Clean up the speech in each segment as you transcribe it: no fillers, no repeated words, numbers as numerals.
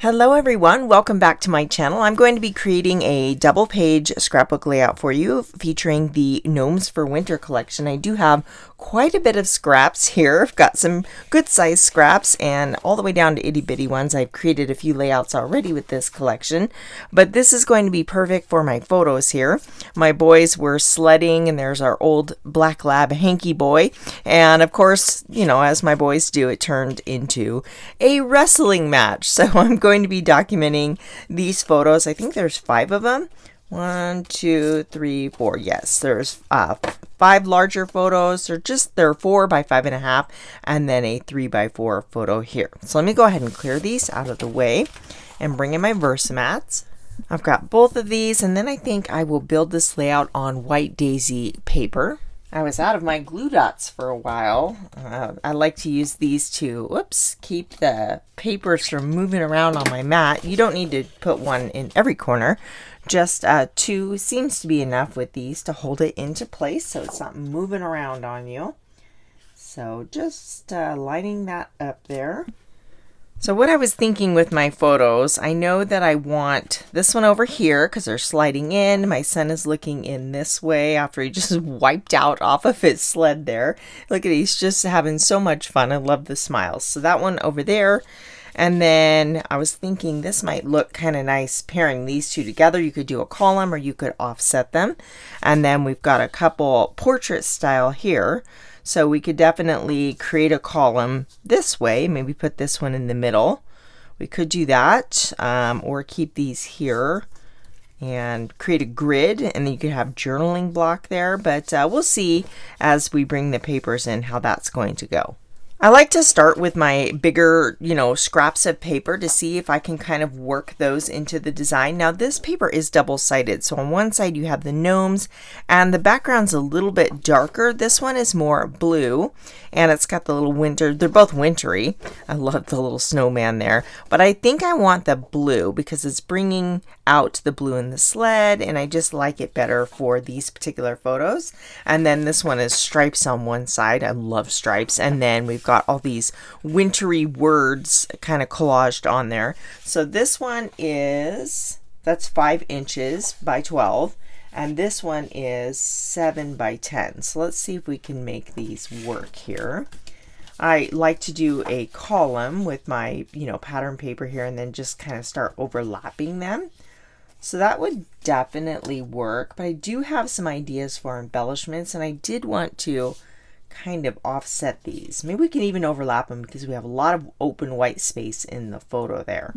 Hello everyone, welcome back to my channel. I'm going to be creating a double page scrapbook layout for you featuring the Gnomes for Winter collection. I do have quite a bit of scraps here. I've got some good sized scraps and all the way down to itty bitty ones. I've created a few layouts already with this collection, but this is going to be perfect for my photos here. My boys were sledding and there's our old black lab Hanky boy, and of course, you know, as my boys do, it turned into a wrestling match. So I'm going to be documenting these photos. I think there's 5 of them. 1, 2, 3, 4. Yes, there's 5 larger photos. They're 4 by 5.5, and then a 3 by 4 photo here. So let me go ahead and clear these out of the way and bring in my Versamats. I've got both of these, and then I think I will build this layout on white daisy paper. I was out of my glue dots for a while. I like to use these to, keep the papers from moving around on my mat. You don't need to put one in every corner. Just 2 seems to be enough with these to hold it into place so it's not moving around on you. So just lining that up there. So what I was thinking with my photos, I know that I want this one over here because they're sliding in. My son is looking in this way after he just wiped out off of his sled there. Look at he's just having so much fun. I love the smiles. So that one over there. And then I was thinking this might look kind of nice pairing these two together. You could do a column or you could offset them. And then we've got a couple portrait style here. So we could definitely create a column this way, maybe put this one in the middle. We could do that, or keep these here and create a grid, and then you could have journaling block there, but we'll see as we bring the papers in how that's going to go. I like to start with my bigger, scraps of paper to see if I can kind of work those into the design. Now this paper is double-sided, so on one side you have the gnomes and the background's a little bit darker. This one is more blue and it's got the little winter, they're both wintry. I love the little snowman there, but I think I want the blue because it's bringing out the blue in the sled and I just like it better for these particular photos. And then this one is stripes on one side. I love stripes. And then we've got all these wintry words kind of collaged on there. So this one that's 5 inches by 12 and this one is 7 by 10. So let's see if we can make these work here. I like to do a column with my pattern paper here and then just kind of start overlapping them. So that would definitely work, but I do have some ideas for embellishments and I did want to kind of offset these. Maybe we can even overlap them because we have a lot of open white space in the photo there.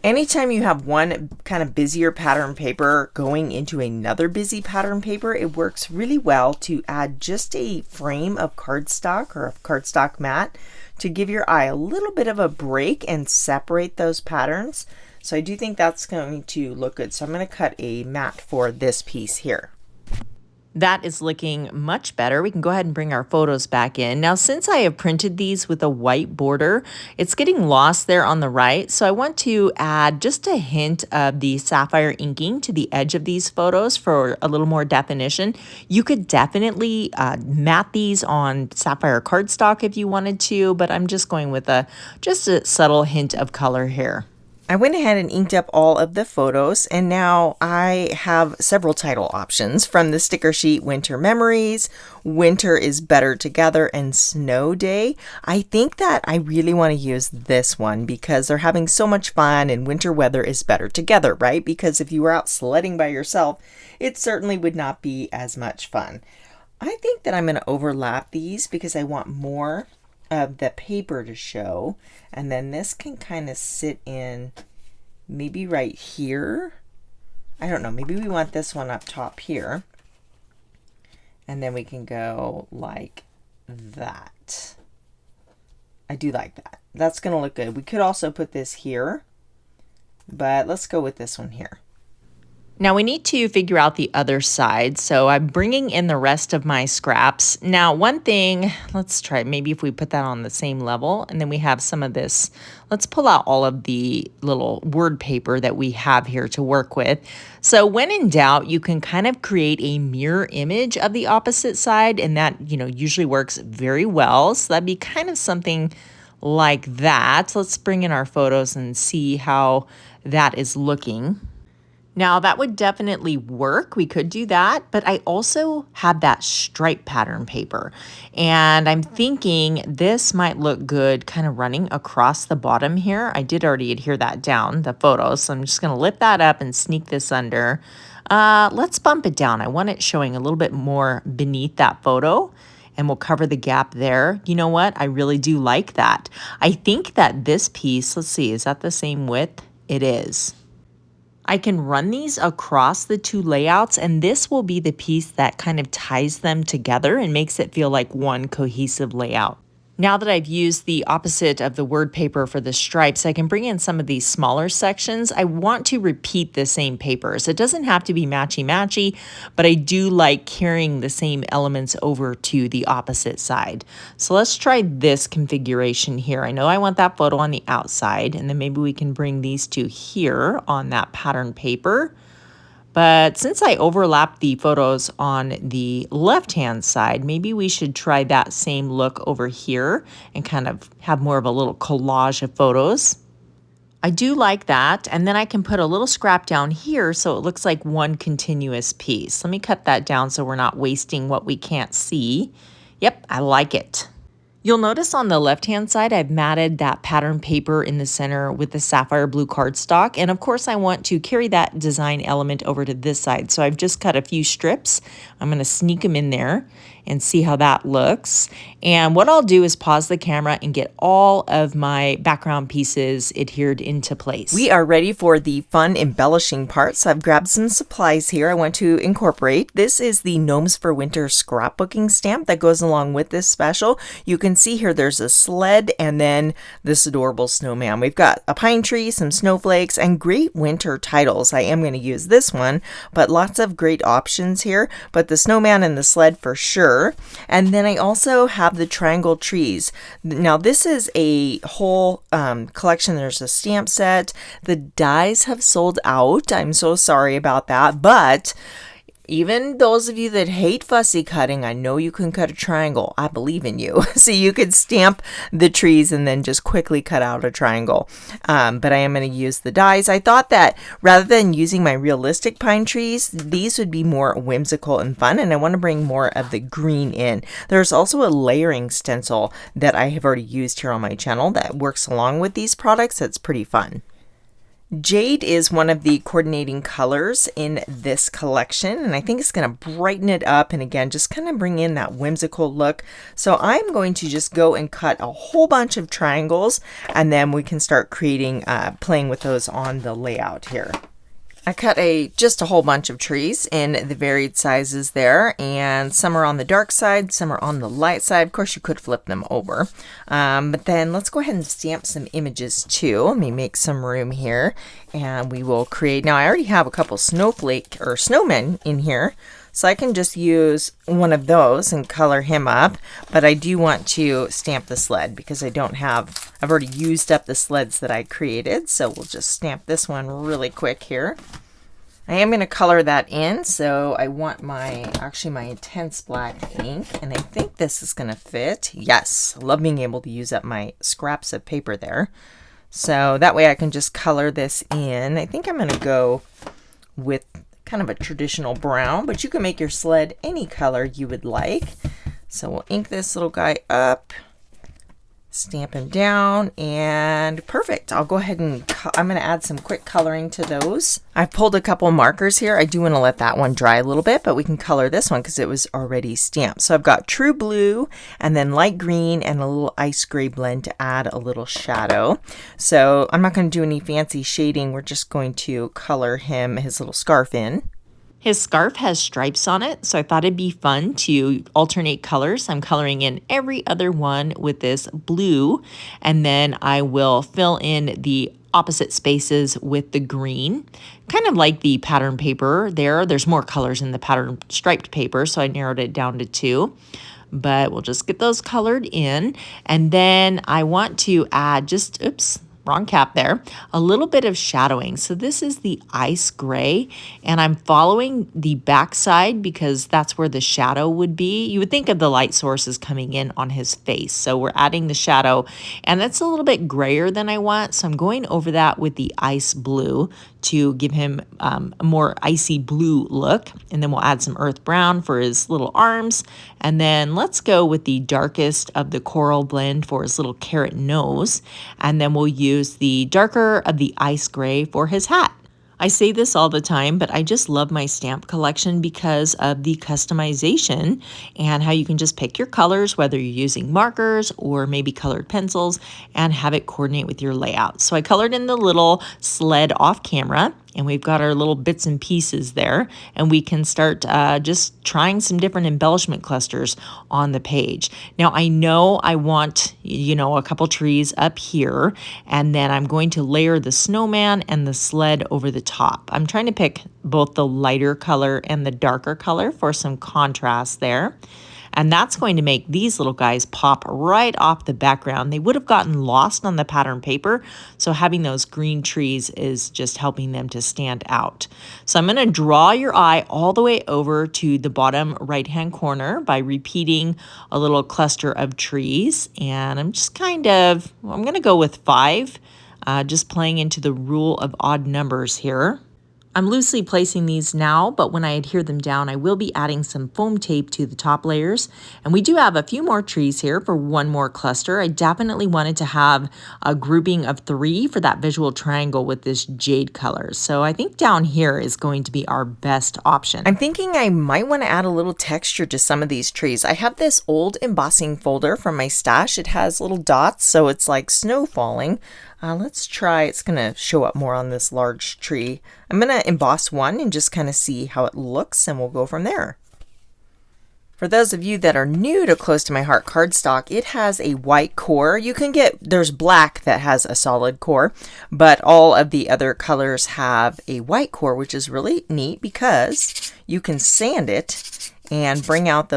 Anytime you have one kind of busier pattern paper going into another busy pattern paper, it works really well to add just a frame of cardstock or a cardstock mat to give your eye a little bit of a break and separate those patterns. So I do think that's going to look good. So I'm going to cut a mat for this piece here. That is looking much better. We can go ahead and bring our photos back in. Now, since I have printed these with a white border, it's getting lost there on the right. So I want to add just a hint of the sapphire inking to the edge of these photos for a little more definition. You could definitely mat these on sapphire cardstock if you wanted to, but I'm just going with just a subtle hint of color here. I went ahead and inked up all of the photos and now I have several title options from the sticker sheet: Winter Memories, Winter is Better Together, and Snow Day. I think that I really want to use this one because they're having so much fun and winter weather is better together, right? Because if you were out sledding by yourself, it certainly would not be as much fun. I think that I'm going to overlap these because I want more of the paper to show, and then this can kind of sit in maybe right here. I don't know, maybe we want this one up top here and then we can go like that. I do like that. That's gonna look good. We could also put this here, but let's go with this one here. Now we need to figure out the other side, so I'm bringing in the rest of my scraps. Now one thing, let's try maybe if we put that on the same level, and then we have some of this. Let's pull out all of the little word paper that we have here to work with. So when in doubt, you can kind of create a mirror image of the opposite side, and that usually works very well. So that'd be kind of something like that. Let's bring in our photos and see how that is looking. Now that would definitely work. We could do that, but I also have that stripe pattern paper, and I'm thinking this might look good kind of running across the bottom here. I did already adhere that down, the photos, so I'm just gonna lift that up and sneak this under. Let's bump it down. I want it showing a little bit more beneath that photo, and we'll cover the gap there. You know what? I really do like that. I think that this piece, let's see, is that the same width? It is. I can run these across the two layouts, and this will be the piece that kind of ties them together and makes it feel like one cohesive layout. Now that I've used the opposite of the word paper for the stripes, I can bring in some of these smaller sections. I want to repeat the same papers. It doesn't have to be matchy-matchy, but I do like carrying the same elements over to the opposite side. So let's try this configuration here. I know I want that photo on the outside, and then maybe we can bring these two here on that pattern paper. But since I overlapped the photos on the left-hand side, maybe we should try that same look over here and kind of have more of a little collage of photos. I do like that, and then I can put a little scrap down here so it looks like one continuous piece. Let me cut that down so we're not wasting what we can't see. Yep, I like it. You'll notice on the left-hand side, I've matted that pattern paper in the center with the sapphire blue cardstock. And of course, I want to carry that design element over to this side. So I've just cut a few strips. I'm going to sneak them in there and see how that looks. And what I'll do is pause the camera and get all of my background pieces adhered into place. We are ready for the fun embellishing part. So I've grabbed some supplies here I want to incorporate. This is the Gnomes for Winter scrapbooking stamp that goes along with this special. You can see here there's a sled and then this adorable snowman. We've got a pine tree, some snowflakes, and great winter titles. I am going to use this one, but lots of great options here. But the snowman and the sled for sure. And then I also have the triangle trees. Now this is a whole collection. There's a stamp set. The dies have sold out. I'm so sorry about that, but even those of you that hate fussy cutting, I know you can cut a triangle. I believe in you. So you could stamp the trees and then just quickly cut out a triangle. But I am going to use the dies. I thought that rather than using my realistic pine trees, these would be more whimsical and fun. And I want to bring more of the green in. There's also a layering stencil that I have already used here on my channel that works along with these products. That's pretty fun. Jade is one of the coordinating colors in this collection, and I think it's going to brighten it up and again just kind of bring in that whimsical look. So I'm going to just go and cut a whole bunch of triangles, and then we can start creating, playing with those on the layout here. I cut just a whole bunch of trees in the varied sizes there, and some are on the dark side, some are on the light side. Of course, you could flip them over. But then let's go ahead and stamp some images too. Let me make some room here, and we will create. Now, I already have a couple snowflake or snowmen in here, so I can just use one of those and color him up. But I do want to stamp the sled because I've already used up the sleds that I created. So we'll just stamp this one really quick here. I am going to color that in, so I want my intense black ink, and I think this is going to fit. Yes, I love being able to use up my scraps of paper there. So that way I can just color this in. I think I'm going to go with kind of a traditional brown, but you can make your sled any color you would like. So we'll ink this little guy up, stamp him down, and perfect. I'll go ahead and I'm going to add some quick coloring to those. I've pulled a couple markers here. I do want to let that one dry a little bit, but we can color this one because it was already stamped. So I've got true blue and then light green and a little ice gray blend to add a little shadow. So I'm not going to do any fancy shading. We're just going to color his little scarf in. His scarf has stripes on it, so I thought it'd be fun to alternate colors. I'm coloring in every other one with this blue, and then I will fill in the opposite spaces with the green. Kind of like the pattern paper there. There's more colors in the pattern striped paper, so I narrowed it down to 2. But we'll just get those colored in, and then I want to add just, wrong cap there, a little bit of shadowing. So this is the ice gray, and I'm following the backside because that's where the shadow would be. You would think of the light sources coming in on his face. So we're adding the shadow, and that's a little bit grayer than I want. So I'm going over that with the ice blue to give him a more icy blue look. And then we'll add some earth brown for his little arms. And then let's go with the darkest of the coral blend for his little carrot nose. And then we'll use the darker of the ice gray for his hat. I say this all the time, but I just love my stamp collection because of the customization and how you can just pick your colors, whether you're using markers or maybe colored pencils, and have it coordinate with your layout. So I colored in the little sled off camera, and we've got our little bits and pieces there, and we can start just trying some different embellishment clusters on the page. Now I know I want, a couple trees up here, and then I'm going to layer the snowman and the sled over the top. I'm trying to pick both the lighter color and the darker color for some contrast there. And that's going to make these little guys pop right off the background. They would have gotten lost on the pattern paper, so having those green trees is just helping them to stand out. So I'm going to draw your eye all the way over to the bottom right-hand corner by repeating a little cluster of trees. And I'm just I'm going to go with 5, just playing into the rule of odd numbers here. I'm loosely placing these now, but when I adhere them down, I will be adding some foam tape to the top layers. And we do have a few more trees here for one more cluster. I definitely wanted to have a grouping of 3 for that visual triangle with this jade color. So I think down here is going to be our best option. I'm thinking I might want to add a little texture to some of these trees. I have this old embossing folder from my stash. It has little dots, so it's like snow falling. Let's try, it's going to show up more on this large tree. I'm going to emboss one and just kind of see how it looks, and we'll go from there. For those of you that are new to Close to My Heart cardstock, it has a white core. You can there's black that has a solid core, but all of the other colors have a white core, which is really neat because you can sand it and bring out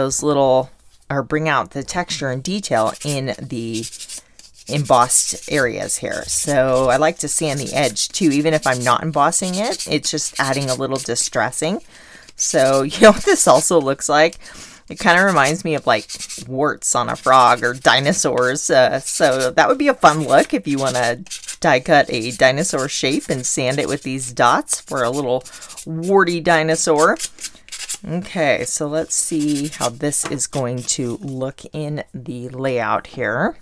bring out the texture and detail in the embossed areas here. So I like to sand the edge too, even if I'm not embossing it. It's just adding a little distressing. So you know what this also looks like? It kind of reminds me of like warts on a frog or dinosaurs. So that would be a fun look if you want to die cut a dinosaur shape and sand it with these dots for a little warty dinosaur. Okay, so let's see how this is going to look in the layout here.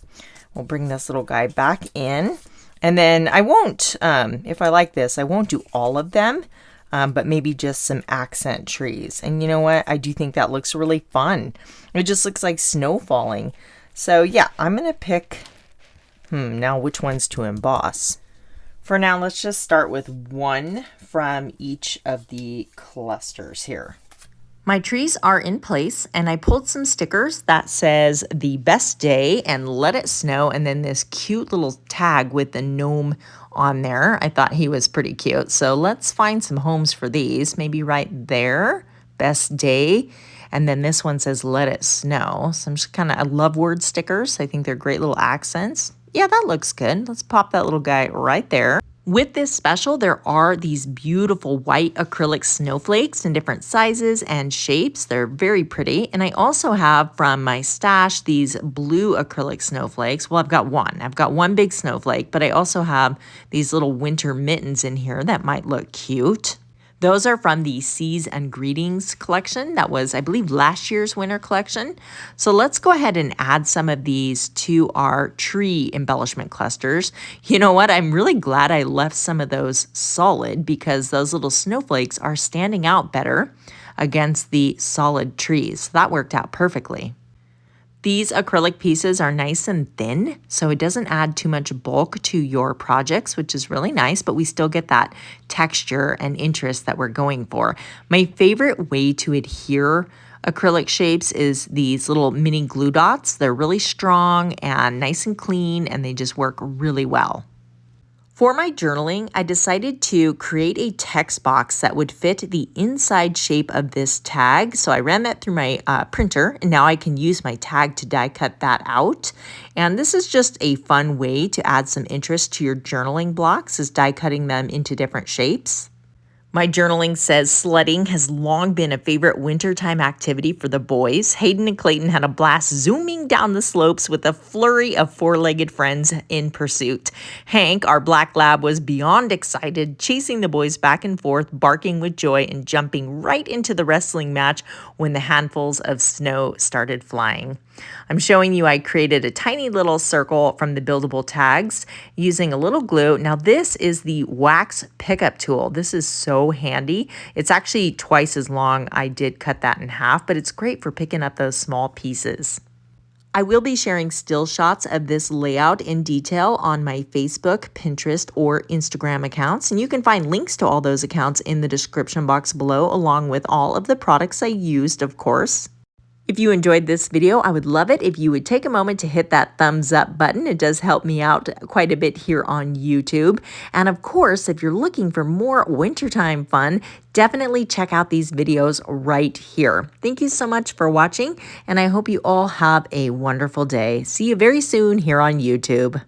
We'll bring this little guy back in, and then I won't, if I like this, I won't do all of them, but maybe just some accent trees. And you know what? I do think that looks really fun. It just looks like snow falling. So yeah, I'm going to pick, now which ones to emboss. For now, let's just start with 1 from each of the clusters here. My trees are in place, and I pulled some stickers that says the best day and let it snow, and then this cute little tag with the gnome on there. I thought he was pretty cute. So let's find some homes for these. Maybe right there, best day. And then this one says let it snow. So I'm just I love word stickers. I think they're great little accents. Yeah, that looks good. Let's pop that little guy right there. With this special, there are these beautiful white acrylic snowflakes in different sizes and shapes. They're very pretty. And I also have from my stash these blue acrylic snowflakes. Well, I've got one. I've got one big snowflake, but I also have these little winter mittens in here that might look cute. Those are from the Seas and Greetings collection. That was, I believe, last year's winter collection. So let's go ahead and add some of these to our tree embellishment clusters. You know what? I'm really glad I left some of those solid because those little snowflakes are standing out better against the solid trees. So that worked out perfectly. These acrylic pieces are nice and thin, so it doesn't add too much bulk to your projects, which is really nice, but we still get that texture and interest that we're going for. My favorite way to adhere acrylic shapes is these little mini glue dots. They're really strong and nice and clean, and they just work really well. For my journaling, I decided to create a text box that would fit the inside shape of this tag. So I ran that through my printer, and now I can use my tag to die cut that out. And this is just a fun way to add some interest to your journaling blocks, is die cutting them into different shapes. My journaling says sledding has long been a favorite wintertime activity for the boys. Hayden and Clayton had a blast zooming down the slopes with a flurry of four-legged friends in pursuit. Hank, our black lab, was beyond excited, chasing the boys back and forth, barking with joy and jumping right into the wrestling match when the handfuls of snow started flying. I'm showing you I created a tiny little circle from the buildable tags using a little glue. Now this is the wax pickup tool. This is so handy. It's actually twice as long. I did cut that in half, but it's great for picking up those small pieces. I will be sharing still shots of this layout in detail on my Facebook, Pinterest, or Instagram accounts, and you can find links to all those accounts in the description box below, along with all of the products I used, of course. If you enjoyed this video, I would love it if you would take a moment to hit that thumbs up button. It does help me out quite a bit here on YouTube. And of course, if you're looking for more wintertime fun, definitely check out these videos right here. Thank you so much for watching, and I hope you all have a wonderful day. See you very soon here on YouTube.